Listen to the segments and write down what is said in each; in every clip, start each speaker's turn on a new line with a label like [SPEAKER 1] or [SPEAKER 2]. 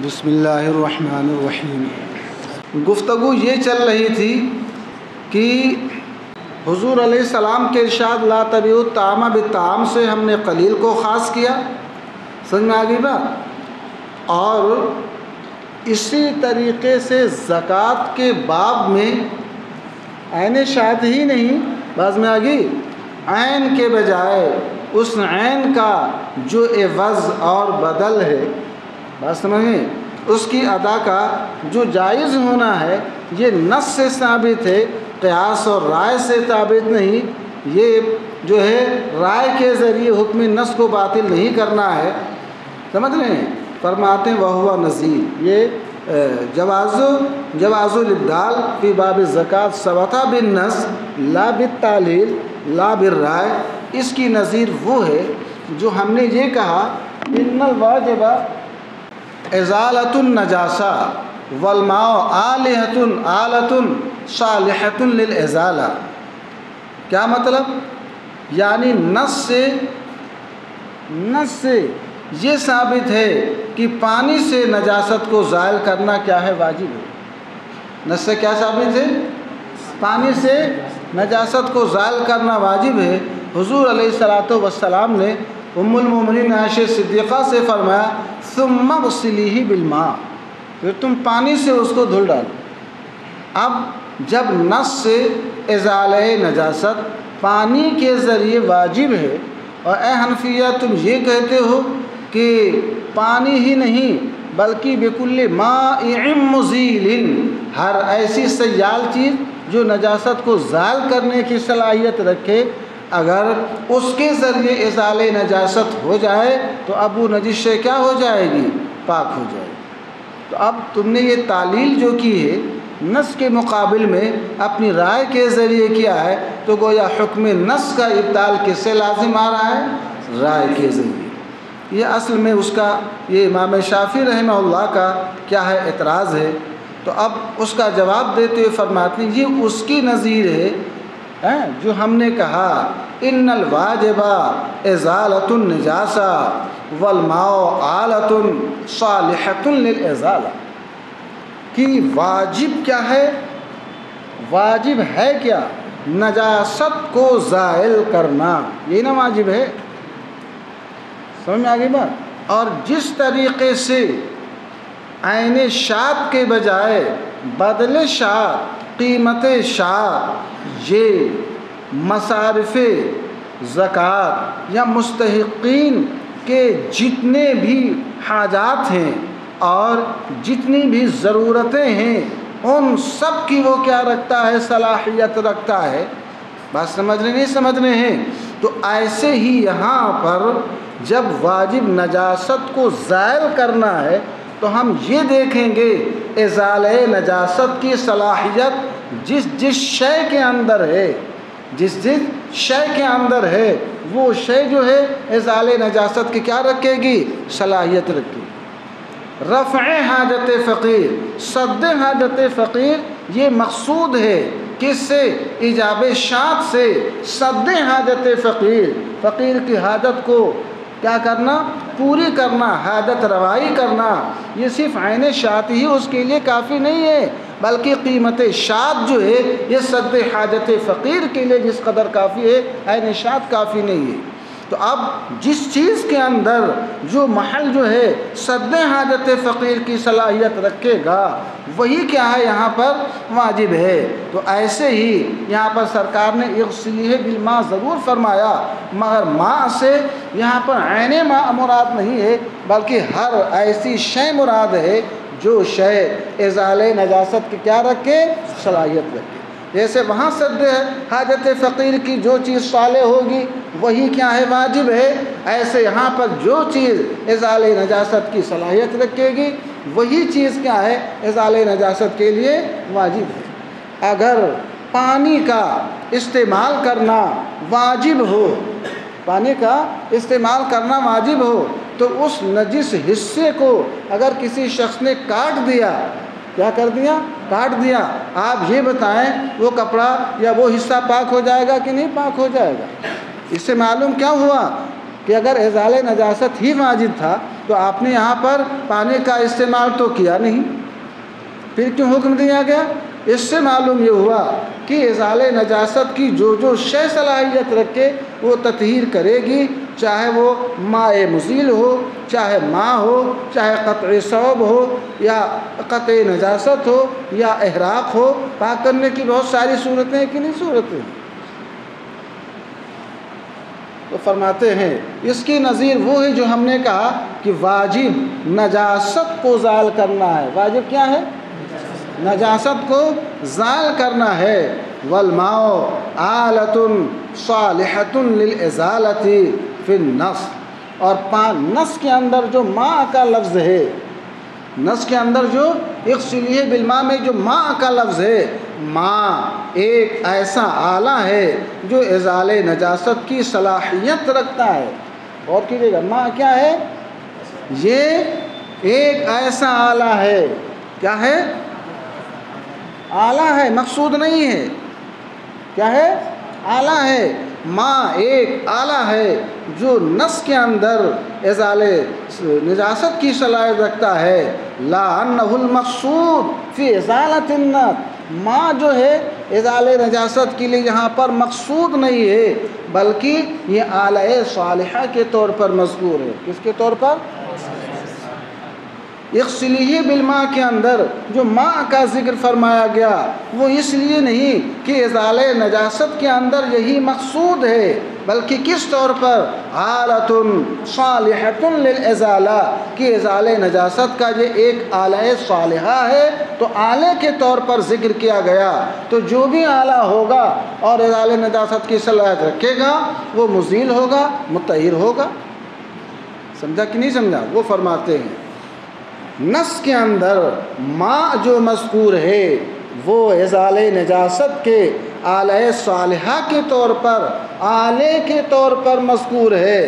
[SPEAKER 1] بسم اللہ الرحمن الرحیم۔ گفتگو یہ چل رہی تھی کہ حضور علیہ السلام کے ارشاد لا تبیعوا الطعام بالطعام سے ہم نے قلیل کو خاص کیا، سمجھ میں آ گئی بات؟ اور اسی طریقے سے زکوٰۃ کے باب میں عین شاد ہی نہیں، بعض میں آ گئی عین کے بجائے اس عین کا جو عوض اور بدل ہے، بات سمجھیں، اس کی ادا کا جو جائز ہونا ہے، یہ نص سے ثابت ہے، قیاس اور رائے سے ثابت نہیں۔ یہ جو ہے رائے کے ذریعے حکم نص کو باطل نہیں کرنا ہے، سمجھ رہے ہیں؟ فرماتے ہیں وَهُوَ نَظِيرٌ، یہ جواز الابدال فی باب الزکوٰۃ ثبت بالنص لا بالتعلیل لا بالرائے، اس کی نظیر وہ ہے جو ہم نے یہ کہا ان الواجب ازالۃ النجاسہ والماء آلۃ صالحۃ للازالہ۔ کیا مطلب؟ یعنی نص سے یہ ثابت ہے کہ پانی سے نجاست کو زائل کرنا کیا ہے؟ واجب ہے۔ نص سے کیا ثابت ہے؟ پانی سے نجاست کو زائل کرنا واجب ہے۔ حضور علیہ السلام نے ام المومنین عائشہ صدیقہ سے فرمایا ثم اغسلیہ بالماء، پھر تم پانی سے اس کو دھل ڈالو۔ اب جب نص سے ازالہ نجاست پانی کے ذریعے واجب ہے، اور اے حنفیہ تم یہ کہتے ہو کہ پانی ہی نہیں بلکہ بکل مائع مزیل، ہر ایسی سیال چیز جو نجاست کو زائل کرنے کی صلاحیت رکھے، اگر اس کے ذریعے ازالہ نجاست ہو جائے تو اب وہ نجس شے کیا ہو جائے گی؟ پاک ہو جائے گی۔ تو اب تم نے یہ تعلیل جو کی ہے نص کے مقابل میں اپنی رائے کے ذریعے کیا ہے، تو گویا حکم نص کا ابطال کس سے لازم آ رہا ہے؟ رائے کے ذریعے۔ یہ اصل میں اس کا، یہ امام شافعی رحمہ اللہ کا کیا ہے؟ اعتراض ہے۔ تو اب اس کا جواب دیتے ہوئے فرماتے ہیں یہ اس کی نظیر ہے جو ہم نے کہا ان الواجب ازالۃ النجاسہ والماء آلۃ صالحۃ للازالہ، کہ واجب کیا ہے؟ واجب ہے کیا؟ نجاست کو زائل کرنا، یہ نا واجب ہے۔ سمجھ میں آ گئی بات؟ اور جس طریقے سے عین شاد کے بجائے بدل شاد، قیمت شاد، یہ مصارف زکوٰۃ یا مستحقین کے جتنے بھی حاجات ہیں اور جتنی بھی ضرورتیں ہیں، ان سب کی وہ کیا رکھتا ہے؟ صلاحیت رکھتا ہے۔ بات سمجھ رہے نہیں سمجھ رہے ہیں؟ تو ایسے ہی یہاں پر جب واجب نجاست کو زائل کرنا ہے تو ہم یہ دیکھیں گے ازالہ نجاست کی صلاحیت جس شے کے اندر ہے، جس شے کے اندر ہے وہ شے جو ہے ازالہ نجاست کی کیا رکھے گی؟ صلاحیت رکھے گی۔ رفع حاجت فقیر، سد حاجت فقیر، یہ مقصود ہے کس سے؟ ایجاب شاد سے سد حاجت فقیر، فقیر کی حاجت کو کیا کرنا؟ پوری کرنا، حاجت روائی کرنا۔ یہ صرف عین شاد ہی اس کے لیے کافی نہیں ہے، بلکہ قیمت شاد جو ہے یہ سد حاجت فقیر کے لیے جس قدر کافی ہے، عین شاد کافی نہیں ہے۔ تو اب جس چیز کے اندر جو محل جو ہے سد حاجت فقیر کی صلاحیت رکھے گا وہی کیا ہے؟ یہاں پر واجب ہے۔ تو ایسے ہی یہاں پر سرکار نے اغسلیہ بالماء ضرور فرمایا، مگر ماء سے یہاں پر عین ماء مراد نہیں ہے، بلکہ ہر ایسی شے مراد ہے جو شے ازالہ نجاست کی کیا رکھے؟ صلاحیت رکھے۔ جیسے وہاں سد حاجت فقیر کی جو چیز صالح ہوگی وہی کیا ہے؟ واجب ہے۔ ایسے یہاں پر جو چیز ازالہ نجاست کی صلاحیت رکھے گی وہی چیز کیا ہے؟ ازالہ نجاست کے لیے واجب ہے۔ اگر پانی کا استعمال کرنا واجب ہو، پانی کا استعمال کرنا واجب ہو، تو اس نجس حصے کو اگر کسی شخص نے کاٹ دیا، کیا کر دیا؟ کاٹ دیا، آپ یہ بتائیں وہ کپڑا یا وہ حصہ پاک ہو جائے گا کہ نہیں پاک ہو جائے گا؟ اس سے معلوم کیا ہوا کہ اگر ازالہ نجاست ہی واجب تھا تو آپ نے یہاں پر پانی کا استعمال تو کیا نہیں، پھر کیوں حکم دیا گیا؟ اس سے معلوم یہ ہوا کہ ازالہ نجاست کی جو شے صلاحیت رکھے وہ تطہیر کرے گی، چاہے وہ ماء مزیل ہو، چاہے ماء ہو، چاہے قطع ثوب ہو، یا قطع نجاست ہو، یا احراق ہو۔ پاک کرنے کی بہت ساری صورتیں ہیں کہ نہیں صورتیں؟ تو فرماتے ہیں اس کی نظیر وہ ہے جو ہم نے کہا کہ واجب نجاست کو زائل کرنا ہے۔ واجب کیا ہے؟ نجاست کو زائل کرنا ہے۔ والماء آلۃ صالحۃ للازالۃ فی النص، اور نص کے اندر جو ماء کا لفظ ہے، نص کے اندر جو اغسلیہ بالماء میں جو ماء کا لفظ ہے، ماء ایک ایسا آلہ ہے جو ازالہ نجاست کی صلاحیت رکھتا ہے۔ اور کیجیے گا، ماء کیا ہے؟ یہ ایک ایسا آلہ ہے، کیا ہے؟ آلہ ہے، مقصود نہیں ہے۔ کیا ہے؟ آلہ ہے۔ ماء ایک آلہ ہے جو نص کے اندر ازالہ نجاست کی صلاحیت رکھتا ہے۔ لا انہ المقصود فی ازالۃ النص، ماء جو ہے ازالہ نجاست کے لیے یہاں پر مقصود نہیں ہے، بلکہ یہ آلہ صالحہ کے طور پر مذکور ہے۔ کس کے طور پر؟ اغسلیہ بالماء کے اندر جو ماء کا ذکر فرمایا گیا وہ اس لیے نہیں کہ ازالہ نجاست کے اندر یہی مقصود ہے، بلکہ کس طور پر؟ آلۃ صالحۃ للازالہ، کہ ازالہ نجاست کا یہ ایک آلہ صالحہ ہے، تو آلے کے طور پر ذکر کیا گیا۔ تو جو بھی آلہ ہوگا اور ازالہ نجاست کی صلاحیت رکھے گا وہ مزیل ہوگا، مطہر ہوگا۔ سمجھا کہ نہیں سمجھا؟ وہ فرماتے ہیں نص کے اندر ماء جو مذکور ہے وہ ازالہ نجاست کے آلہ صالحہ کے طور پر، آلے کے طور پر مذکور ہے۔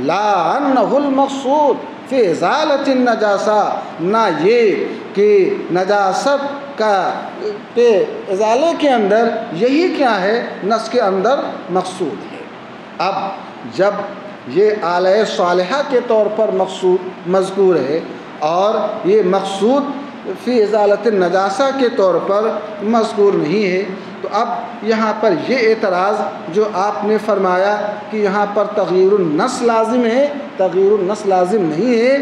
[SPEAKER 1] لا انہ المقصود فی ازالۃ النجاسہ، نہ یہ کہ نجاست کا ازالے کے اندر یہی کیا ہے نص کے اندر مقصود ہے۔ اب جب یہ آلہ صالحہ کے طور پر مذکور ہے اور یہ مقصود فی ازالۃ النجاسہ کے طور پر مذکور نہیں ہے، تو اب یہاں پر یہ اعتراض جو آپ نے فرمایا کہ یہاں پر تغییر النص لازم ہے، تغییر النص لازم نہیں ہے،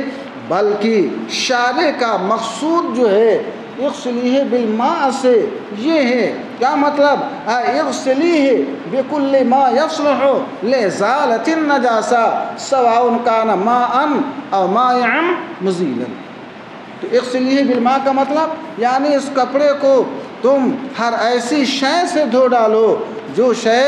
[SPEAKER 1] بلکہ شارع کا مقصود جو ہے اغسلیہ بالماء سے یہ ہے۔ کیا مطلب؟ اغسلیہ بکل ما یصلح لازالۃ النجاسہ سواء کان ماء او مائعا مزیلا۔ تو اغسلیہ بالماء کا مطلب یعنی اس کپڑے کو تم ہر ایسی شے سے دھو ڈالو جو شے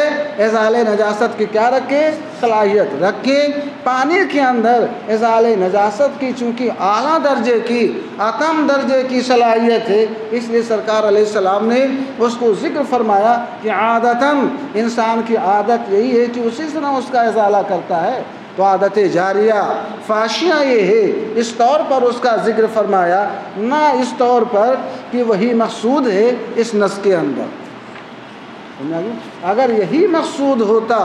[SPEAKER 1] ازالہ نجاست کی کیا رکھے؟ صلاحیت رکھے۔ پانی کے اندر ازالہ نجاست کی چونکہ اعلیٰ درجے کی، اتم درجے کی صلاحیت ہے، اس لیے سرکار علیہ السلام نے اس کو ذکر فرمایا کہ عادتاً انسان کی عادت یہی ہے کہ اسی طرح اس کا ازالہ کرتا ہے۔ تو عادت جاریہ فاشیہ یہ ہے، اس طور پر اس کا ذکر فرمایا، نہ اس طور پر کہ وہی مقصود ہے اس نص کے اندر۔ اگر یہی مقصود ہوتا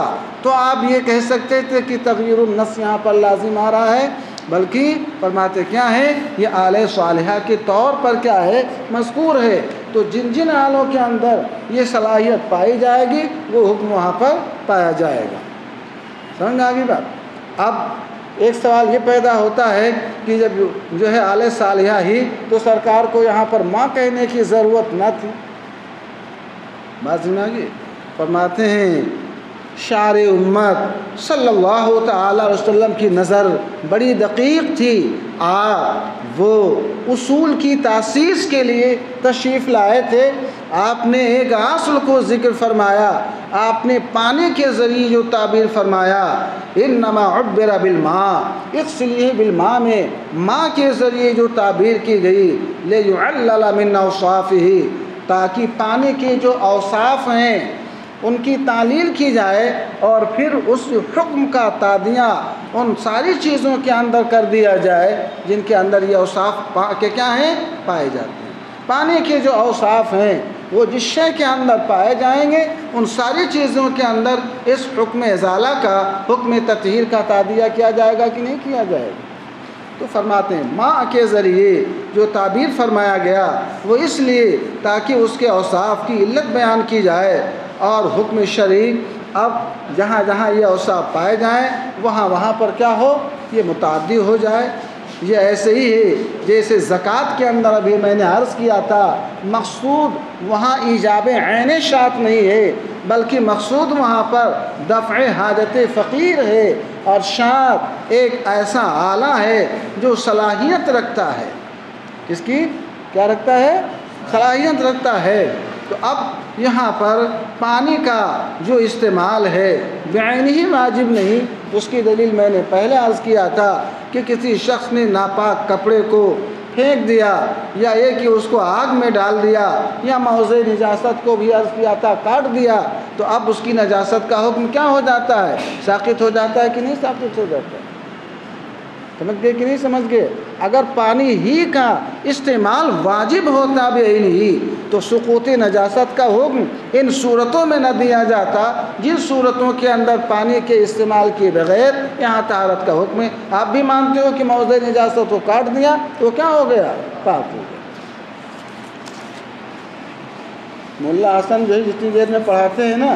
[SPEAKER 1] تو آپ یہ کہہ سکتے تھے کہ تغییر النص یہاں پر لازم آ رہا ہے، بلکہ فرماتے کیا ہے یہ آلہ صالحہ کے طور پر کیا ہے مذکور ہے۔ تو جن جن آلوں کے اندر یہ صلاحیت پائی جائے گی وہ حکم وہاں پر پایا جائے گا۔ سمجھ آ گئی بات؟ اب ایک سوال یہ پیدا ہوتا ہے کہ جب جو ہے آلہ صالحہ ہی تو سرکار کو یہاں پر ماں کہنے کی ضرورت نہ تھی۔ بات سمجھا گی؟ فرماتے ہیں شارع امت صلی اللہ تعالی علیہ وسلم کی نظر بڑی دقیق تھی۔ آپ وہ اصول کی تاسیس کے لیے تشریف لائے تھے، آپ نے ایک اصل کو ذکر فرمایا، آپ نے پانی کے ذریعے جو تعبیر فرمایا انما عبر بالماء، اغسلیہ بالماء میں ماء کے ذریعے جو تعبیر کی گئی لیعلل من اوصافہ، تاکہ پانی کے جو اوصاف ہیں ان کی تعلیل کی جائے اور پھر اس حکم کا تادیہ ان ساری چیزوں کے اندر کر دیا جائے جن کے اندر یہ اوصاف کے کیا ہیں پائے جاتے ہیں۔ پانی کے جو اوصاف ہیں وہ جس شے کے اندر پائے جائیں گے ان ساری چیزوں کے اندر اس حکم ازالہ کا، حکم تطہیر کا تعدیہ کیا جائے گا کہ نہیں کیا جائے گا؟ تو فرماتے ہیں ماء کے ذریعے جو تعبیر فرمایا گیا وہ اس لیے تاکہ اس کے اوصاف کی علت بیان کی جائے، اور حکم شرعی اب جہاں جہاں یہ اوصاف پائے جائیں وہاں پر کیا ہو، یہ متعدی ہو جائے۔ یہ ایسے ہی ہے جیسے زکوٰۃ کے اندر ابھی میں نے عرض کیا تھا، مقصود وہاں ایجاب عین شات نہیں ہے، بلکہ مقصود وہاں پر دفع حاجت فقیر ہے، اور شات ایک ایسا آلہ ہے جو صلاحیت رکھتا ہے۔ کس کی؟ کیا رکھتا ہے؟ صلاحیت رکھتا ہے۔ تو اب یہاں پر پانی کا جو استعمال ہے بعینہ ہی واجب نہیں، اس کی دلیل میں نے پہلے عرض کیا تھا کہ کسی شخص نے ناپاک کپڑے کو پھینک دیا، یا یہ کہ اس کو آگ میں ڈال دیا، یا موضع نجاست کو بھی عرض کیا تھا کاٹ دیا، تو اب اس کی نجاست کا حکم کیا ہو جاتا ہے؟ ساقط ہو جاتا ہے کہ نہیں ساقط ہو جاتا ہے؟ سمجھ گئے کہ نہیں سمجھ گئے؟ اگر پانی ہی کا استعمال واجب ہوتا بعینہ تو سقوط نجاست کا حکم ان صورتوں میں نہ دیا جاتا جن صورتوں کے اندر پانی کے استعمال کے بغیر یہاں طہارت کا حکم ہے۔ آپ بھی مانتے ہو کہ موضع نجاست کو کاٹ دیا تو کیا ہو گیا؟ پاک ہو گیا۔ ملا حسن جو جتنی دیر میں پڑھاتے ہیں نا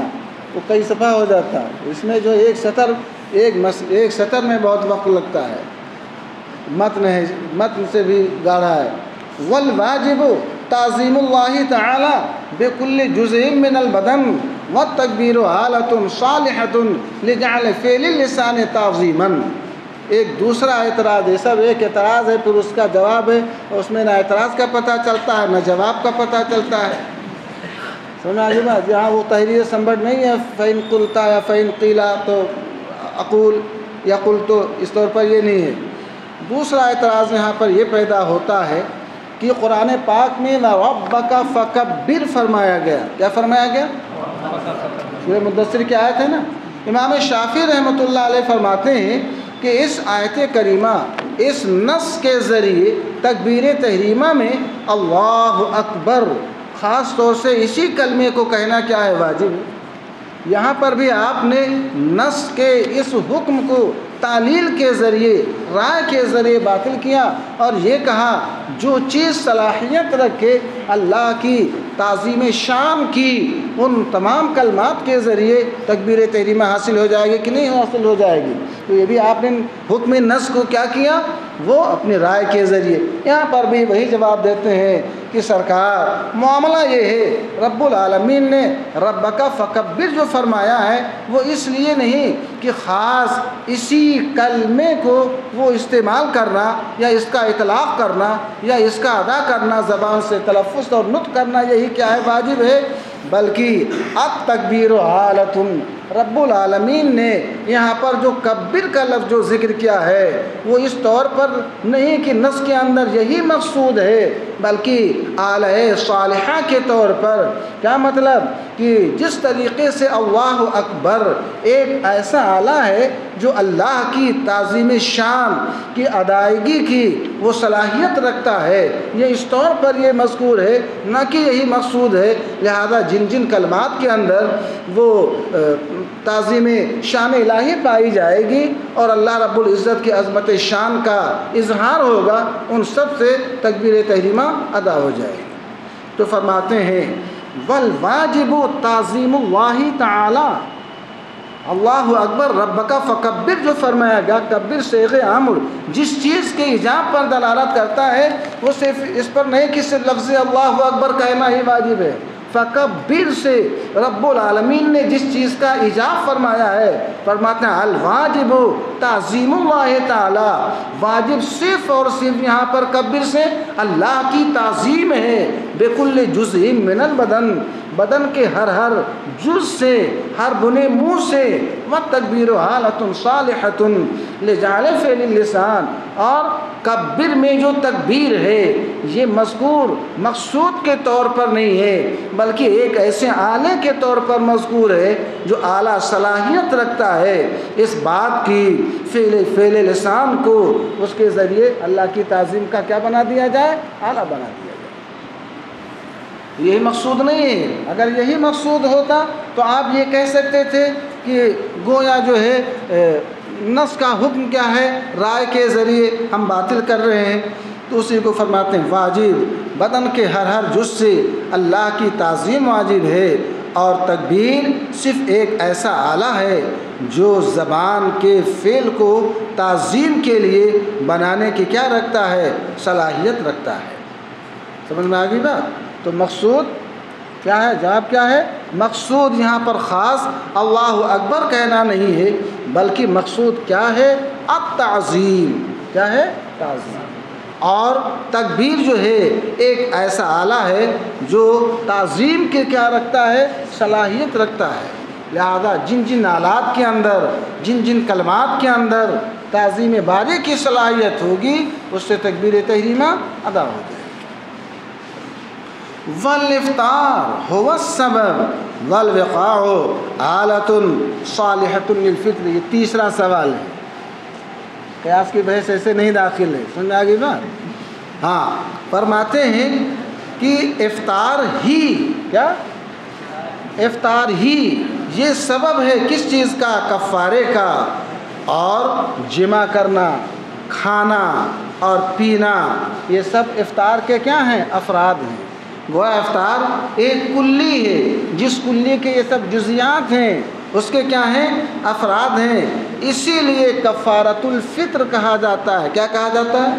[SPEAKER 1] وہ کئی صفحہ ہو جاتا ہے، اس میں جو ایک سطر میں بہت وقت لگتا ہے، متن سے بھی گاڑھا ہے۔ والواجب تعظیم اللہ تعالی بکل جزء من البدن والتکبیر حالۃ صالحۃ لجعل فعل اللسان تعظیما۔ ایک دوسرا اعتراض ہے، سب ایک اعتراض ہے پھر اس کا جواب ہے، اور اس میں نہ اعتراض کا پتہ چلتا ہے نہ جواب کا پتہ چلتا ہے۔ سمجھا جی بات؟ جہاں وہ تحریر سمبٹ نہیں ہے فَإِن قُلْتَ یا فَإِن قِيلَ تو اقول یا قل، تو اس طور پر یہ نہیں ہے۔ دوسرا اعتراض یہاں پر یہ پیدا ہوتا ہے کہ قرآن پاک میں وَرَبَّكَ فَكَبِّرْ فرمایا گیا۔ کیا فرمایا گیا؟ سورہ مدثر کی آیت ہے نا۔ امام شافعی رحمۃ اللہ علیہ فرماتے ہیں کہ اس آیت کریمہ، اس نص کے ذریعے تکبیر تحریمہ میں اللہ اکبر خاص طور سے اسی کلمے کو کہنا کیا ہے؟ واجب ہے۔ یہاں پر بھی آپ نے نص کے اس حکم کو تعلیل کے ذریعے، رائے کے ذریعے باطل کیا، اور یہ کہا جو چیز صلاحیت رکھے اللہ کی تعظیم شان کی ان تمام کلمات کے ذریعے تکبیر تحریمہ حاصل ہو جائے گی کہ نہیں حاصل ہو جائے گی؟ تو یہ بھی آپ نے حکم نص کو کیا کیا؟ وہ اپنی رائے کے ذریعے۔ یہاں پر بھی وہی جواب دیتے ہیں کہ سرکار معاملہ یہ ہے، رب العالمین نے ربک فکبر جو فرمایا ہے وہ اس لیے نہیں کہ خاص اسی کلمے کو وہ استعمال کرنا یا اس کا اطلاق کرنا یا اس کا ادا کرنا، زبان سے تلفظ اور نطق کرنا یہی کیا ہے؟ واجب ہے، بلکہ التکبیر حالۃ، رب العالمین نے یہاں پر جو کبر کا لفظ جو ذکر کیا ہے وہ اس طور پر نہیں کہ نص کے اندر یہی مقصود ہے، بلکہ آلہ صالحہ کے طور پر۔ کیا مطلب؟ کہ جس طریقے سے اللہ اکبر ایک ایسا آلہ ہے جو اللہ کی تعظیم شان کی ادائیگی کی وہ صلاحیت رکھتا ہے، یہ اس طور پر یہ مذکور ہے، نہ کہ یہی مقصود ہے۔ لہذا جن جن کلمات کے اندر وہ تعظیم شان الہی پائی جائے گی اور اللہ رب العزت کی عظمت شان کا اظہار ہوگا، ان سب سے تکبیر تحریمہ ادا ہو جائے گی۔ تو فرماتے ہیں والواجب تعظیم اللہ تعالی، اللہ اکبر ربک فکبر جو فرمایا گیا، کبر صیغہ امر جس چیز کے ایجاب پر دلالت کرتا ہے وہ صرف اس پر نہیں کہ صرف لفظ اللہ اکبر کہنا ہی واجب ہے، فکبر سے رب العالمین نے جس چیز کا ایجاب فرمایا ہے، فرماتے ہیں الواجب تعظیم اللہ تعالی، واجب صرف اور صرف یہاں پر کبر سے اللہ کی تعظیم ہے، بکل جزء من البدن، بدن کے ہر جز سے، ہر بنے منہ سے، والتکبیر حالۃ صالحۃ لجعل فعل اللسان، اور کبر میں جو تکبیر ہے یہ مذکور مقصود کے طور پر نہیں ہے بلکہ ایک ایسے آلے کے طور پر مذکور ہے جو اعلیٰ صلاحیت رکھتا ہے اس بات کی فعل لسان کو اس کے ذریعے اللہ کی تعظیم کا کیا بنا دیا جائے؟ آلہ بنا دیا جائے۔ یہی مقصود نہیں ہے۔ اگر یہی مقصود ہوتا تو آپ یہ کہہ سکتے تھے کہ گویا جو ہے نص کا حکم کیا ہے، رائے کے ذریعے ہم باطل کر رہے ہیں۔ تو اسی کو فرماتے ہیں واجب بدن کے ہر جز سے اللہ کی تعظیم واجب ہے، اور تکبیر صرف ایک ایسا آلہ ہے جو زبان کے فعل کو تعظیم کے لیے بنانے کی کیا رکھتا ہے، صلاحیت رکھتا ہے۔ سمجھ میں آ گئی بات؟ تو مقصود کیا ہے، جواب کیا ہے؟ مقصود یہاں پر خاص اللہ اکبر کہنا نہیں ہے، بلکہ مقصود کیا ہے، التعظیم۔ کیا ہے؟ تعظیم۔ اور تکبیر جو ہے ایک ایسا آلہ ہے جو تعظیم کے کیا رکھتا ہے، صلاحیت رکھتا ہے۔ لہذا جن آلات کے اندر، جن کلمات کے اندر تعظیم باری کی صلاحیت ہوگی، اس سے تکبیر تحریمہ ادا ہو جائے۔ والافطار هو السبب والوقاع آلة صالحة للفطر۔ یہ تیسرا سوال ہے، قیاس کی بحث ایسے نہیں داخل ہے، سمجھ آ گئی بات؟ ہاں، فرماتے ہیں کہ افطار ہی، کیا؟ افطار ہی یہ سبب ہے کس چیز کا؟ کفارے کا۔ اور جمع کرنا، کھانا اور پینا، یہ سب افطار کے کیا ہیں؟ افراد ہیں۔ وہ افطار ایک کلی ہے، جس کلی کے یہ سب جزیات ہیں، اس کے کیا ہیں؟ افراد ہیں۔ اسی لیے کفارۃ الفطر کہا جاتا ہے۔ کیا کہا جاتا ہے؟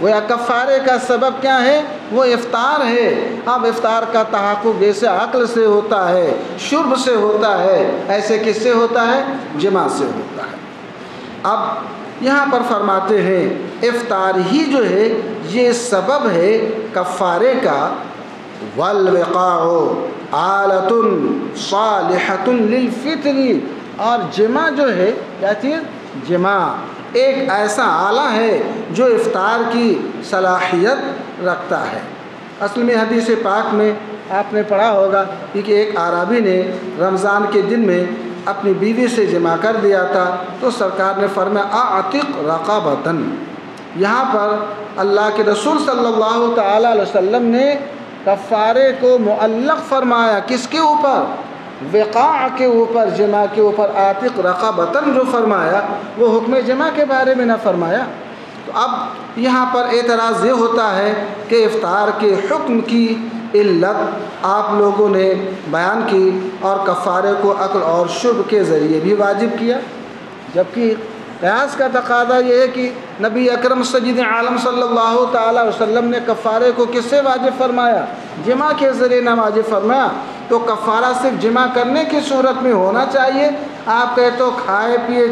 [SPEAKER 1] وہ کفارے کا سبب کیا ہے؟ وہ افطار ہے۔ اب افطار کا تحقق جیسے عقل سے ہوتا ہے، شرب سے ہوتا ہے، ایسے کس سے ہوتا ہے؟ جماع سے ہوتا ہے۔ اب یہاں پر فرماتے ہیں افطار ہی جو ہے یہ سبب ہے کفارے کا۔ والوقاع آلۃ صالحۃ للفطر، اور جمع جو ہے کیا چیز؟ جمع ایک ایسا آلہ ہے جو افطار کی صلاحیت رکھتا ہے۔ اصل میں حدیث پاک میں آپ نے پڑھا ہوگا کہ ایک اعرابی نے رمضان کے دن میں اپنی بیوی سے جمع کر دیا تھا، تو سرکار نے فرمایا اعتق رقبۃ۔ یہاں پر اللہ کے رسول صلی اللہ تعالی علیہ وسلم نے کفارے کو معلق فرمایا، کس کے اوپر؟ وقاع کے اوپر، جمع کے اوپر۔ عاتق رقبۃ جو فرمایا وہ حکم جمع کے بارے میں نہ فرمایا۔ تو اب یہاں پر اعتراض یہ ہوتا ہے کہ افطار کے حکم کی علت آپ لوگوں نے بیان کی، اور کفارے کو عقل اور شرب کے ذریعے بھی واجب کیا، جبکہ قیاس کا تقاضا یہ ہے کہ نبی اکرم سید عالم صلی اللہ تعالی وسلم نے کفارے کو کس سے واجب فرمایا؟ جمع کے ذریعے نہ واجب فرمایا۔ تو کفارہ صرف جمع کرنے کی صورت میں ہونا چاہیے۔ آپ کہتے ہو کھائے پیے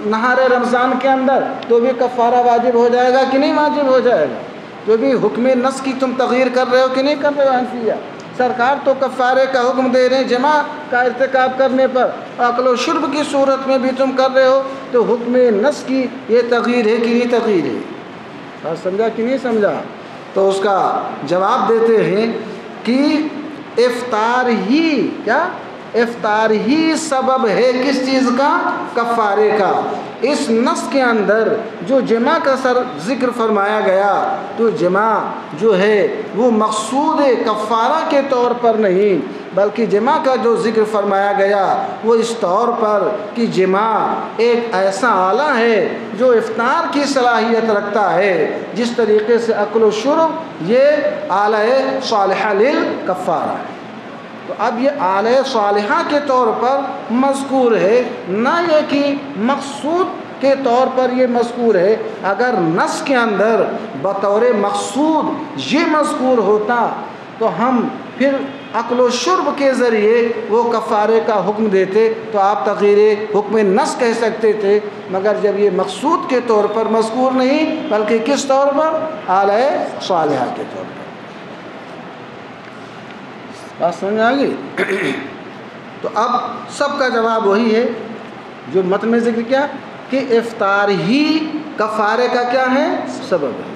[SPEAKER 1] نہارے رمضان کے اندر تو بھی کفارہ واجب ہو جائے گا کہ نہیں واجب ہو جائے گا؟ جو بھی حکم نص کی تم تغییر کر رہے ہو کہ نہیں کر رہے ہو حنفیہ؟ سرکار تو کفارے کا حکم دے رہے ہیں جمع کا ارتکاب کرنے پر، عقل و شرب کی صورت میں بھی تم کر رہے ہو، تو حکم نص کی یہ تغییر ہے کہ نہیں تغییر ہے؟ بات سمجھا کہ نہیں سمجھا؟ تو اس کا جواب دیتے ہیں کہ افطار ہی، کیا؟ افطار ہی سبب ہے کس چیز کا؟ کفارے کا۔ اس نص کے اندر جو جمع کا ذکر فرمایا گیا، تو جمع جو ہے وہ مقصود کفارہ کے طور پر نہیں، بلکہ جمع کا جو ذکر فرمایا گیا وہ اس طور پر کہ جمع ایک ایسا آلہ ہے جو افطار کی صلاحیت رکھتا ہے، جس طریقے سے عقل و شرب یہ آلہ صالحہ للکفارہ ہے۔ تو اب یہ آلہ صالحہ کے طور پر مذکور ہے، نہ یہ کہ مقصود کے طور پر یہ مذکور ہے۔ اگر نص کے اندر بطور مقصود یہ مذکور ہوتا تو ہم پھر عقل و شرب کے ذریعے وہ کفارے کا حکم دیتے، تو آپ تغییر حکم نص کہہ سکتے تھے، مگر جب یہ مقصود کے طور پر مذکور نہیں بلکہ کس طور پر؟ آلہ صالحہ کے طور پر۔ بات سمجھ آ گئی؟ تو اب سب کا جواب وہی ہے جو متن میں ذکر کیا کہ افطار ہی کفارے کا کیا ہے؟ سبب ہے۔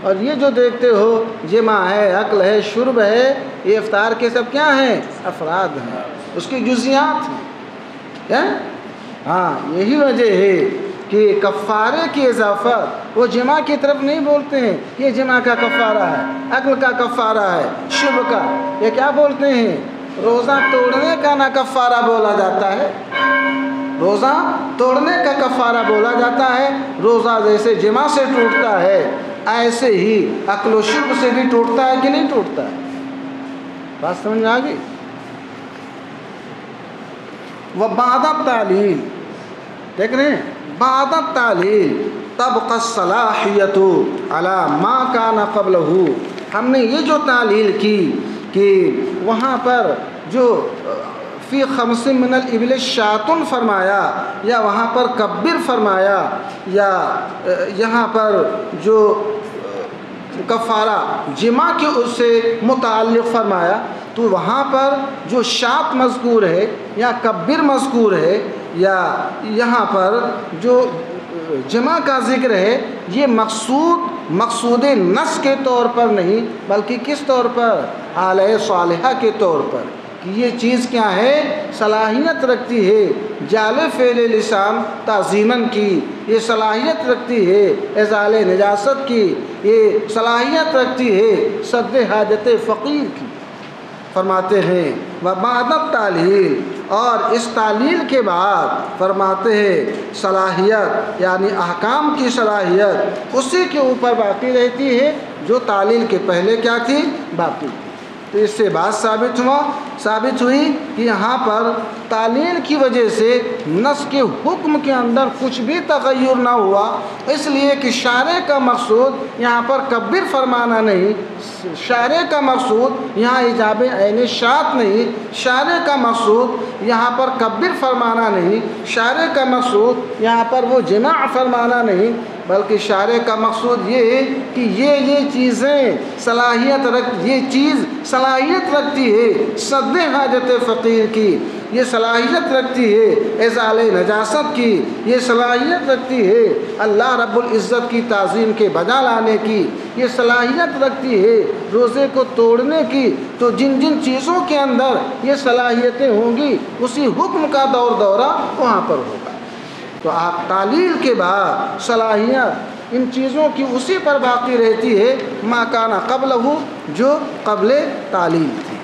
[SPEAKER 1] اور یہ جو دیکھتے ہو جمع ہے، عقل ہے، شرب ہے، یہ افطار کے سب کیا ہیں؟ افراد ہیں، اس کی جزیات ہیں۔ ہاں، یہی وجہ ہے کہ کفارے کی اضافت وہ جمع کی طرف نہیں بولتے ہیں یہ جمع کا کفارہ ہے، عقل کا کفارہ ہے، شب کا، یہ کیا بولتے ہیں روزہ توڑنے کا نہ کفارہ بولا جاتا ہے، روزہ توڑنے کا کفارہ بولا جاتا ہے۔ روزہ جیسے جمع سے ٹوٹتا ہے ایسے ہی عقل و شرب سے بھی ٹوٹتا ہے کہ نہیں ٹوٹتا ہے؟ بات سمجھ آ گئی؟ وبعد التعلیل، دیکھ رہے ہیں بعد التعلیل تبقى الصلاحیۃ علی ما کان قبلہ، ہم نے یہ جو تعلیل کی کہ وہاں پر جو فی خمس من الابل شاتن فرمایا یا وہاں پر کبر فرمایا یا یہاں پر جو کفارہ جمع کے اس سے متعلق فرمایا تو وہاں پر جو شات مذکور ہے یا کبر مذکور ہے یا یہاں پر جو جمع کا ذکر ہے یہ مقصود نص کے طور پر نہیں بلکہ کس طور پر آلہ صالحہ کے طور پر کہ یہ چیز کیا ہے صلاحیت رکھتی ہے جعل فعل لسان تعظیماً کی، یہ صلاحیت رکھتی ہے ازال نجاست کی، یہ صلاحیت رکھتی ہے سد حاجت فقیر کی۔ فرماتے ہیں وبعد التعلیل، اور اس تعلیل کے بعد فرماتے ہیں صلاحیت یعنی احکام کی صلاحیت اسی کے اوپر باقی رہتی ہے جو تعلیل کے پہلے کیا تھی باقی تھی۔ تو اس سے بات ثابت ہوئی کہ یہاں پر تعلیل کی وجہ سے نص کے حکم کے اندر کچھ بھی تغیر نہ ہوا، اس لیے کہ شارع کا مقصود یہاں پر کبر فرمانا نہیں، شارع کا مقصود یہاں ایجاب عین شات نہیں، شارع کا مقصود یہاں پر کبر فرمانا نہیں، شارع کا مقصود یہاں پر وہ جمع فرمانا نہیں، بلکہ شارع کا مقصود یہ ہے کہ یہ چیزیں یہ چیز صلاحیت رکھتی ہے سد حاجت فقیر کی، یہ صلاحیت رکھتی ہے ازال نجاست کی، یہ صلاحیت رکھتی ہے اللہ رب العزت کی تعظیم کے بجا لانے کی، یہ صلاحیت رکھتی ہے روزے کو توڑنے کی۔ تو جن جن چیزوں کے اندر یہ صلاحیتیں ہوں گی اسی حکم کا دورہ وہاں پر ہوگا۔ تو آپ تعلیل کے بعد صلاحیت ان چیزوں کی اسی پر باقی رہتی ہے ما کان قبلہ جو قبل تعلیل تھی۔